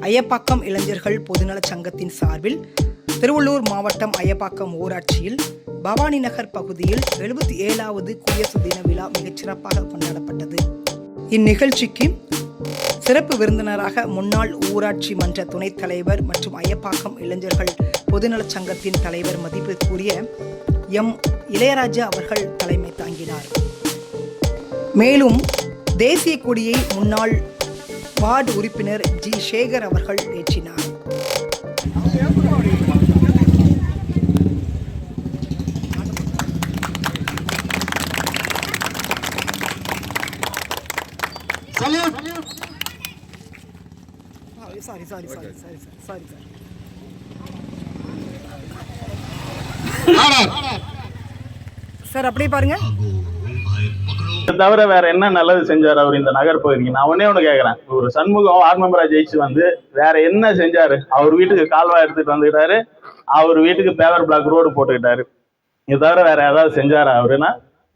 அயப்பாக்கம் இளைஞர்கள் பொதுநலச் சங்கத்தின் சார்பில் திருவள்ளூர் மாவட்டம் அயப்பாக்கம் ஊராட்சியில் பவானி நகர் பகுதியில் 77வது குடியரசு தின விழா மிகச்சிறப்பாக கொண்டாடப்பட்டது. இந்நிகழ்ச்சிக்கு சிறப்பு விருந்தினராக முன்னாள் ஊராட்சி மன்ற துணைத் தலைவர் மற்றும் அயப்பாக்கம் இளைஞர்கள் பொதுநலச் சங்கத்தின் தலைவர் மதிப்பிற்குரிய எம் இளையராஜா அவர்கள் தலைமை தாங்கினார். மேலும் தேசிய கொடியை முன்னாள் வார்டு உறுப்பினர் ஜி சேகர் அவர்கள் ஏற்றினார். சார் அப்படியே பாருங்க. தவிர வேற என்ன நல்லது செஞ்சாரு அவர் இந்த நகர் பகுதிக்கு? நான் ஒன்னே ஒண்ணு கேக்குறேன். ஒரு சண்முகம் வார்டு மெம்பரா ஜெயிச்சு வந்து வேற என்ன செஞ்சாரு? அவர் வீட்டுக்கு கால்வாய் எடுத்துட்டு வந்துக்கிட்டாரு, அவர் வீட்டுக்கு பேவர் பிளாக் ரோடு போட்டுக்கிட்டாரு. இது தவிர வேற ஏதாவது செஞ்சாரா அவருன்னா?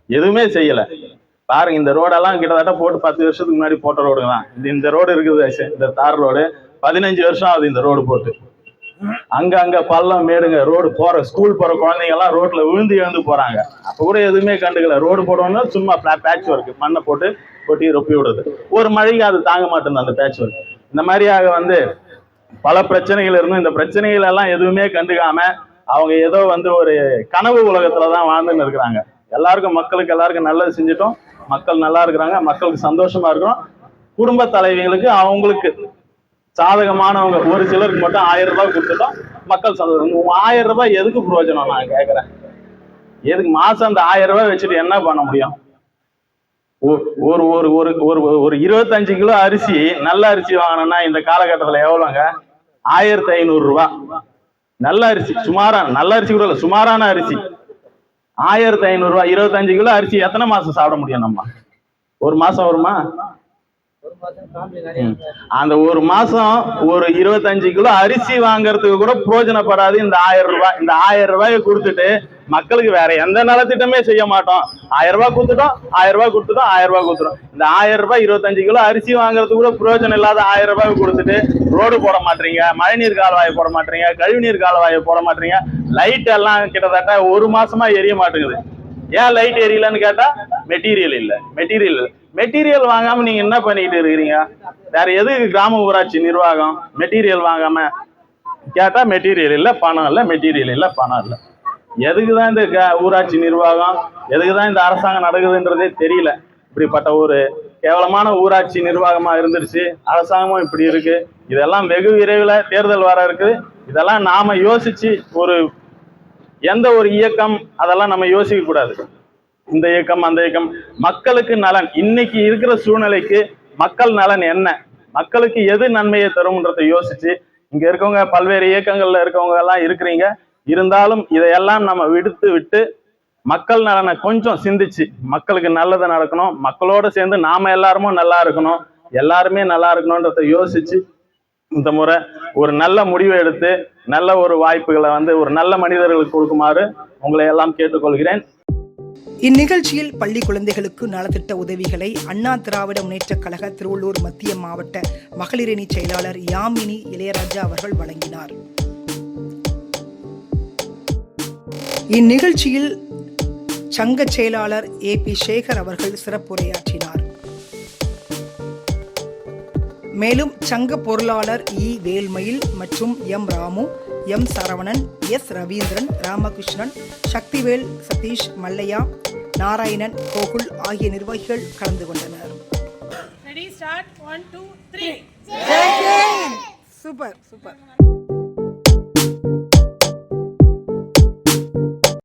எதுவுமே செய்யல. பாருங்க, இந்த ரோடெல்லாம் கிட்டத்தட்ட போட்டு 10 வருஷத்துக்கு முன்னாடி போட்ட ரோடு தான். இந்த ரோடு இருக்குது, இந்த தார் ரோடு 15 வருஷம் ஆகுது இந்த ரோடு போட்டு. அங்க பள்ளம் மேடுங்க, ரோடு போற ஸ்கூல் போற குழந்தைங்க எல்லாம் ரோட்ல விழுந்து போறாங்க. அப்ப கூட எதுவுமே கண்டுக்கல. ரோடு போடணும்னா சும்மா பேட்ச் ஒர்க், மண்ணை போட்டு கொட்டி ரொப்பி விடுறது. ஒரு மழைக்கு அது தாங்க மாட்டேங்குது அந்த பேட்ச் ஒர்க். இந்த மாதிரியாக வந்து பல பிரச்சனைகள் இருந்தும் இந்த பிரச்சனைகள் எல்லாம் எதுவுமே கண்டுக்காம அவங்க ஏதோ வந்து ஒரு கனவு உலகத்துலதான் வாழ்ந்துன்னு இருக்கிறாங்க. மக்களுக்கு எல்லாருக்கும் நல்லது செஞ்சுட்டோம், மக்கள் நல்லா இருக்கிறாங்க, மக்களுக்கு சந்தோஷமா இருக்கிறோம். குடும்ப தலைவிகளுக்கு அவங்களுக்கு சாதகமானவங்க ஒரு சிலருக்கு மட்டும் 1000 ரூபாய் கொடுத்துட்டோம், மக்கள் சந்தோஷம். 1000 ரூபாய் எதுக்கு பிரயோஜனம்? நான் கேட்கறேன், எதுக்கு மாசம் அந்த 1000 ரூபாய் வச்சுட்டு என்ன பண்ண முடியும்? ஒரு ஒரு ஒரு ஒரு 25 கிலோ அரிசி, நல்ல அரிசி வாங்கணும்னா இந்த காலகட்டத்தில் எவ்வளோங்க? 1500 ரூபாய். நல்ல அரிசி, நல்ல அரிசி கூட இல்லை, சுமாரான அரிசி 1500 ரூபாய். 25 கிலோ அரிசி எத்தனை மாசம் சாப்பிட முடியும் நம்ம? ஒரு மாசம் வருமா? அந்த ஒரு மாசம் ஒரு 25 கிலோ அரிசி வாங்கறதுக்கு கூட பிரயோஜனப்படாது இந்த 1000 ரூபாய். இந்த 1000 ரூபாயை கொடுத்துட்டு மக்களுக்கு வேற எந்த நலத்திட்டமே செய்ய மாட்டோம். 1000 ரூபாய் கொடுத்துட்டோம், 1000 ரூபாய் கொடுத்துட்டோம், 1000 ரூபாய் கொடுத்துட்டோம். இந்த 1000 ரூபாய் 25 கிலோ அரிசி வாங்குறதுக்கு கூட பிரயோஜனம் இல்லாத 1000 ரூபாய் கொடுத்துட்டு ரோடு போட மாட்டீங்க, மழைநீர் கால்வாயை போட மாட்டீங்க, கழிவுநீர் கால்வாயை போட மாட்டீங்க. லைட் எல்லாம் கிட்டத்தட்ட ஒரு மாசமா எரிய மாட்டேங்குது. ஏன் லைட் எரியலன்னு கேட்டா மெட்டீரியல் இல்லை. மெட்டீரியல் வாங்காம நீங்க என்ன பண்ணிட்டு இருக்கிறீங்க? வேற எதுக்கு கிராம ஊராட்சி நிர்வாகம் மெட்டீரியல் வாங்காம? கேட்டா மெட்டீரியல் இல்லை, பணம் இல்லை, மெட்டீரியல் இல்லை, பணம் இல்லை. எதுக்குதான் இந்த ஊராட்சி நிர்வாகம், எதுக்குதான் இந்த அரசாங்கம் நடக்குதுன்றதே தெரியல. இப்படிப்பட்ட ஒரு கேவலமான ஊராட்சி நிர்வாகமா இருந்துருச்சு. அரசாங்கமும் இப்படி இருக்கு. இதெல்லாம் வெகு விரைவில் தேர்தல் வர இருக்குது. இதெல்லாம் நாம யோசிச்சு எந்த ஒரு இயக்கம் அதெல்லாம் நம்ம யோசிக்க கூடாது. இந்த இயக்கம் அந்த இயக்கம் மக்களுக்கு நலன், இன்னைக்கு இருக்கிற சூழ்நிலைக்கு மக்கள் நலன் என்ன, மக்களுக்கு எது நன்மையை தரும்ன்றதை யோசிச்சு இங்க இருக்கவங்க பல்வேறு இயக்கங்கள்ல இருக்கவங்க எல்லாம் இருக்கிறீங்க. இருந்தாலும் இதையெல்லாம் நம்ம விட்டு மக்கள் நலனை கொஞ்சம் சிந்திச்சு மக்களுக்கு நல்லதை நடக்கணும், மக்களோட சேர்ந்து நாம எல்லாருமே நல்லா இருக்கணும், எல்லாருமே நல்லா இருக்கணும்ன்றதை யோசிச்சு இந்த முறை ஒரு நல்ல முடிவை எடுத்து நல்ல ஒரு வாய்ப்புகளை ஒரு நல்ல மனிதர்களுக்கு கொடுக்குமாறு உங்களை எல்லாம் கேட்டுக்கொள்கிறேன். இந்நிகழ்ச்சியில் பள்ளி குழந்தைகளுக்கு நலத்திட்ட உதவிகளை அண்ணா திராவிட முன்னேற்றக் கழக திருவள்ளூர் மத்திய மாவட்ட மகளிரணி செயலாளர் யாமினி இளையராஜா அவர்கள் வழங்கினார். இந்நிகழ்ச்சியில் சங்க செயலாளர் ஏபி சேகர் அவர்கள் சிறப்புரையாற்றினார். மேலும் சங்க பொருளாளர் இ வேல்மயில் மற்றும் M Ramu, M Saravanan, S Ravindran, Ramakrishnan, Sakthivel, Sathish, Mallaiah, Narayanan, Gokul ஆகிய நிர்வாகிகள் கலந்து கொண்டனர். Ready, start, 1, 2, 3. சூப்பர்.